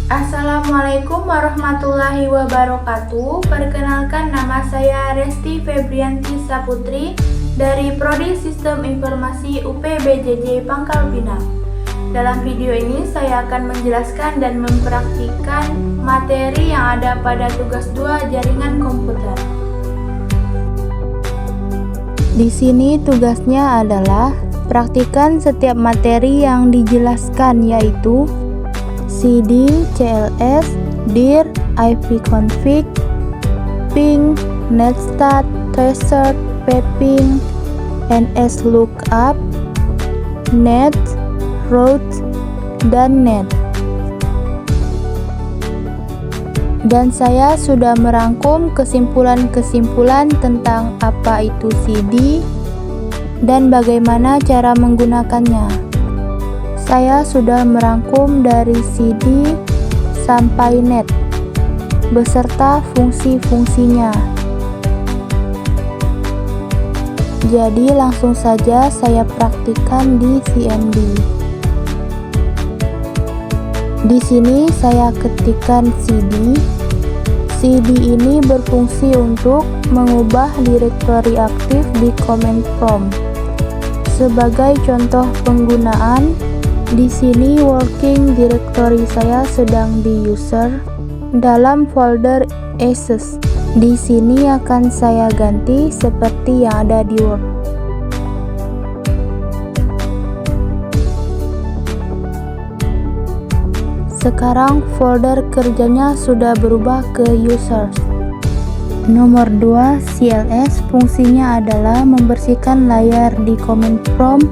Assalamualaikum warahmatullahi wabarakatuh. Perkenalkan, nama saya Resti Febrianti Saputri dari Prodi Sistem Informasi UPBJJ Pangkal Pinang. Dalam video ini saya akan menjelaskan dan mempraktikkan materi yang ada pada tugas 2 jaringan komputer. Di sini tugasnya adalah praktikan setiap materi yang dijelaskan, yaitu CD, CLS, dir, ipconfig, ping, netstat, tracer, ping, nslookup, net, route, dan net. Dan saya sudah merangkum kesimpulan-kesimpulan tentang apa itu CD dan bagaimana cara menggunakannya. Saya sudah merangkum dari CD sampai net beserta fungsi-fungsinya. Jadi langsung saja saya praktikkan di CMD. Di sini saya ketikkan CD. CD ini berfungsi untuk mengubah direktori aktif di command prompt. Sebagai contoh penggunaan, di sini working directory saya sedang di user dalam folder access. Di sini akan saya ganti seperti yang ada di Word. Sekarang folder kerjanya sudah berubah ke users. Nomor 2, CLS fungsinya adalah membersihkan layar di command prompt,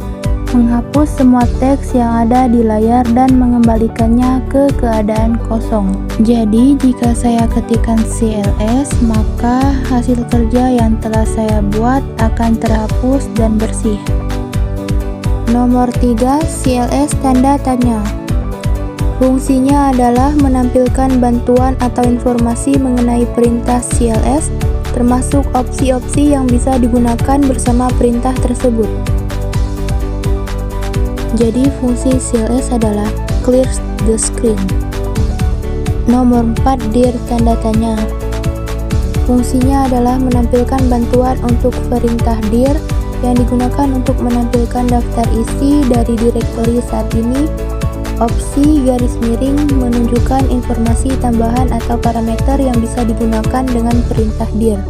menghapus semua teks yang ada di layar dan mengembalikannya ke keadaan kosong. Jadi jika saya ketikkan CLS, maka hasil kerja yang telah saya buat akan terhapus dan bersih. Nomor 3, CLS tanda tanya. Fungsinya adalah menampilkan bantuan atau informasi mengenai perintah CLS, termasuk opsi-opsi yang bisa digunakan bersama perintah tersebut. Jadi fungsi CLS adalah clear the screen. Nomor 4, dir tanda tanya. Fungsinya adalah menampilkan bantuan untuk perintah dir yang digunakan untuk menampilkan daftar isi dari direktori saat ini. Opsi garis miring menunjukkan informasi tambahan atau parameter yang bisa digunakan dengan perintah dir.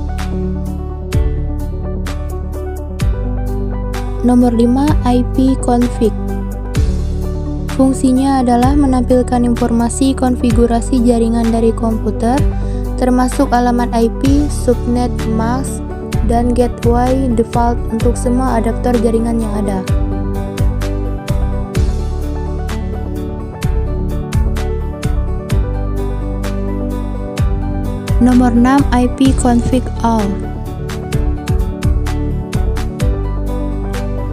Nomor 5, ipconfig. Fungsinya adalah menampilkan informasi konfigurasi jaringan dari komputer, termasuk alamat IP, subnet, mask, dan gateway default untuk semua adaptor jaringan yang ada. Nomor 6, ipconfig all.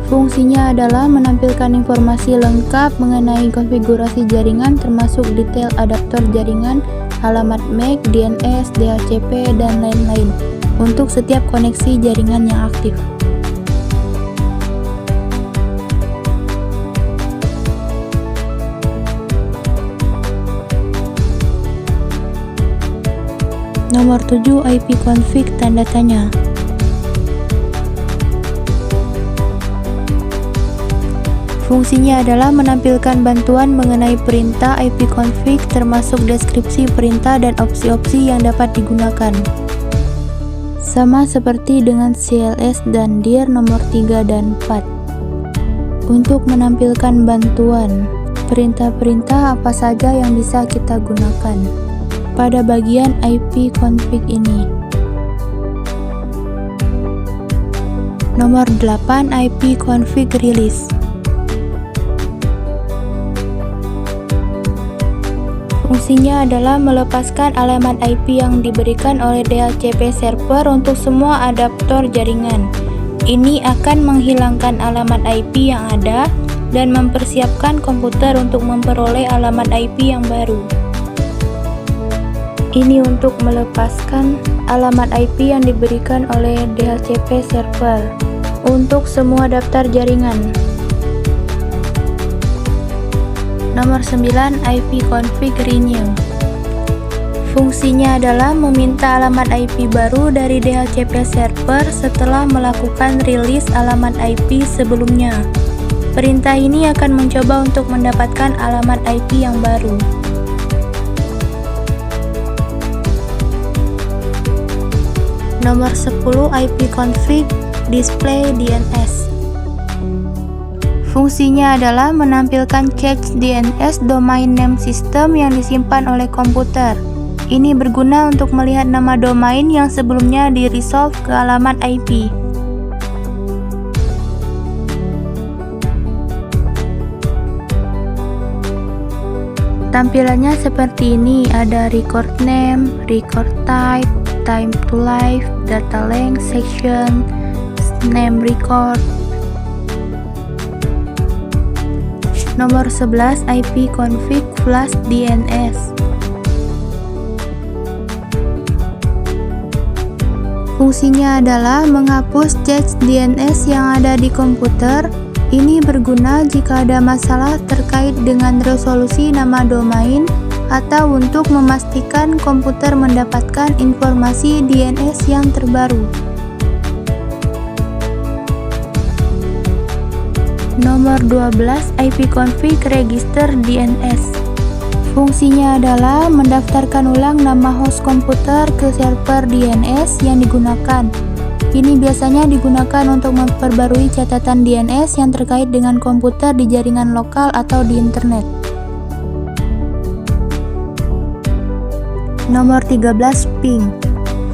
Fungsinya adalah menampilkan informasi lengkap mengenai konfigurasi jaringan, termasuk detail adaptor jaringan, alamat MAC, DNS, DHCP, dan lain-lain untuk setiap koneksi jaringan yang aktif. Nomor 7, ipconfig tanda tanya. Fungsinya adalah menampilkan bantuan mengenai perintah ipconfig, termasuk deskripsi perintah dan opsi-opsi yang dapat digunakan. Sama seperti dengan CLS dan dir nomor 3 dan 4. Untuk menampilkan bantuan, perintah-perintah apa saja yang bisa kita gunakan pada bagian ipconfig ini. Nomor 8, ipconfig release. Fungsinya adalah melepaskan alamat IP yang diberikan oleh DHCP server untuk semua adaptor jaringan. Ini akan menghilangkan alamat IP yang ada dan mempersiapkan komputer untuk memperoleh alamat IP yang baru. Ini untuk melepaskan alamat IP yang diberikan oleh DHCP server untuk semua daftar jaringan. Nomor 9, ipconfig renew. Fungsinya adalah meminta alamat IP baru dari DHCP server setelah melakukan rilis alamat IP sebelumnya. Perintah ini akan mencoba untuk mendapatkan alamat IP yang baru. Nomor 10, ipconfig display DNS. Fungsinya adalah menampilkan cache DNS domain name system yang disimpan oleh komputer. Ini berguna untuk melihat nama domain yang sebelumnya di-resolve ke alamat IP. Tampilannya seperti ini, ada record name, record type, time to live, data length, section, name record. Nomor 11, ipconfig flash DNS. Fungsinya adalah menghapus cache DNS yang ada di komputer. Ini berguna jika ada masalah terkait dengan resolusi nama domain atau untuk memastikan komputer mendapatkan informasi DNS yang terbaru. Nomor 12, ipconfig register DNS. Fungsinya adalah mendaftarkan ulang nama host komputer ke server DNS yang digunakan. Ini biasanya digunakan untuk memperbarui catatan DNS yang terkait dengan komputer di jaringan lokal atau di internet. Nomor 13, ping.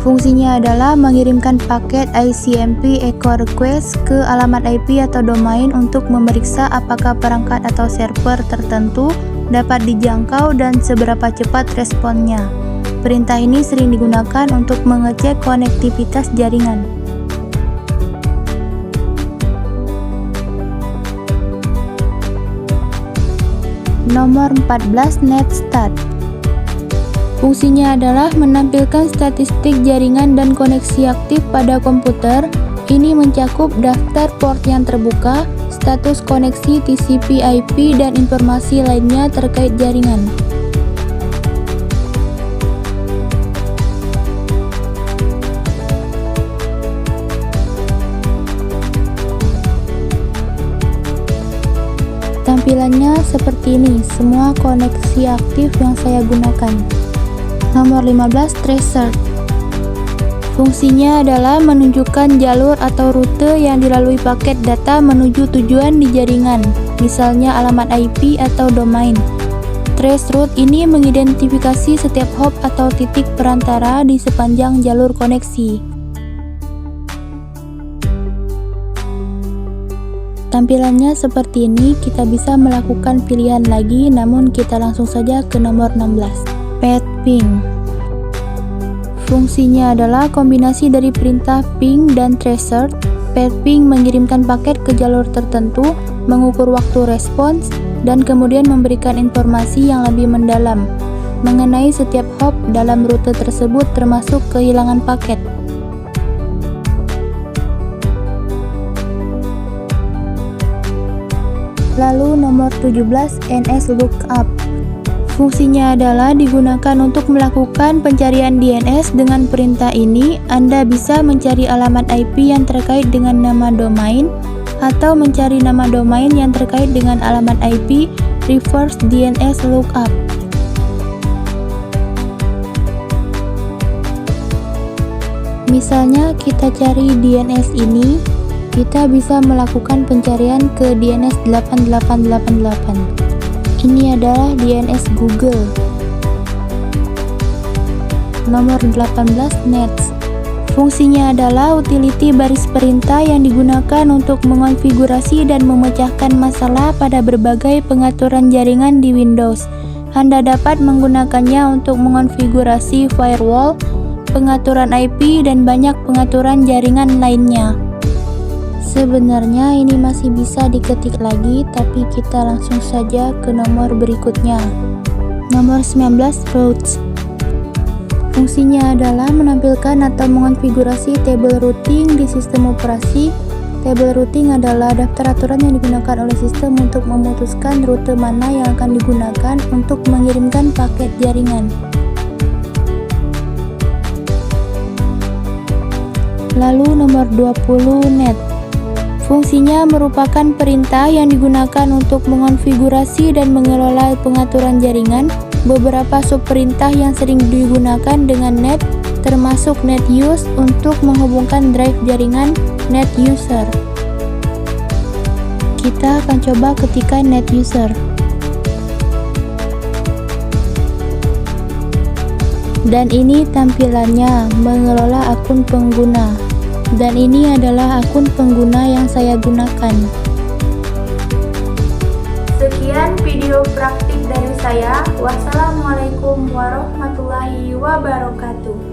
Fungsinya adalah mengirimkan paket ICMP echo request ke alamat IP atau domain untuk memeriksa apakah perangkat atau server tertentu dapat dijangkau dan seberapa cepat responnya. Perintah ini sering digunakan untuk mengecek konektivitas jaringan. Nomor 14, netstat. Fungsinya adalah menampilkan statistik jaringan dan koneksi aktif pada komputer. Ini mencakup daftar port yang terbuka, status koneksi TCP/IP, dan informasi lainnya terkait jaringan. Tampilannya seperti ini, semua koneksi aktif yang saya gunakan. Nomor 15, tracer. Fungsinya adalah menunjukkan jalur atau rute yang dilalui paket data menuju tujuan di jaringan, misalnya alamat IP atau domain. Traceroute ini mengidentifikasi setiap hop atau titik perantara di sepanjang jalur koneksi. Tampilannya seperti ini, kita bisa melakukan pilihan lagi, namun kita langsung saja ke nomor 16, pet ping. Fungsinya adalah kombinasi dari perintah ping dan tracer. Pet ping mengirimkan paket ke jalur tertentu, mengukur waktu respons, dan kemudian memberikan informasi yang lebih mendalam mengenai setiap hop dalam rute tersebut termasuk kehilangan paket. Lalu nomor 17, NSLOOKUP. Fungsinya adalah digunakan untuk melakukan pencarian DNS. Dengan perintah ini, Anda bisa mencari alamat IP yang terkait dengan nama domain atau mencari nama domain yang terkait dengan alamat IP reverse DNS lookup. Misalnya kita cari DNS ini, kita bisa melakukan pencarian ke DNS 8888. Ini adalah DNS Google. Nomor 18, nets. Fungsinya adalah utility baris perintah yang digunakan untuk mengonfigurasi dan memecahkan masalah pada berbagai pengaturan jaringan di Windows. Anda dapat menggunakannya untuk mengonfigurasi firewall, pengaturan IP, dan banyak pengaturan jaringan lainnya. Sebenarnya ini masih bisa diketik lagi, tapi kita langsung saja ke nomor berikutnya. Nomor 19, routes. Fungsinya adalah menampilkan atau mengonfigurasi table routing di sistem operasi. Tabel routing adalah daftar aturan yang digunakan oleh sistem untuk memutuskan rute mana yang akan digunakan untuk mengirimkan paket jaringan. Lalu nomor 20, net. Fungsinya merupakan perintah yang digunakan untuk mengonfigurasi dan mengelola pengaturan jaringan. Beberapa subperintah yang sering digunakan dengan net termasuk net use untuk menghubungkan drive jaringan net user. Kita akan coba ketikkan net user. Dan ini tampilannya, mengelola akun pengguna. Dan ini adalah akun pengguna yang saya gunakan. Sekian video praktik dari saya. Wassalamualaikum warahmatullahi wabarakatuh.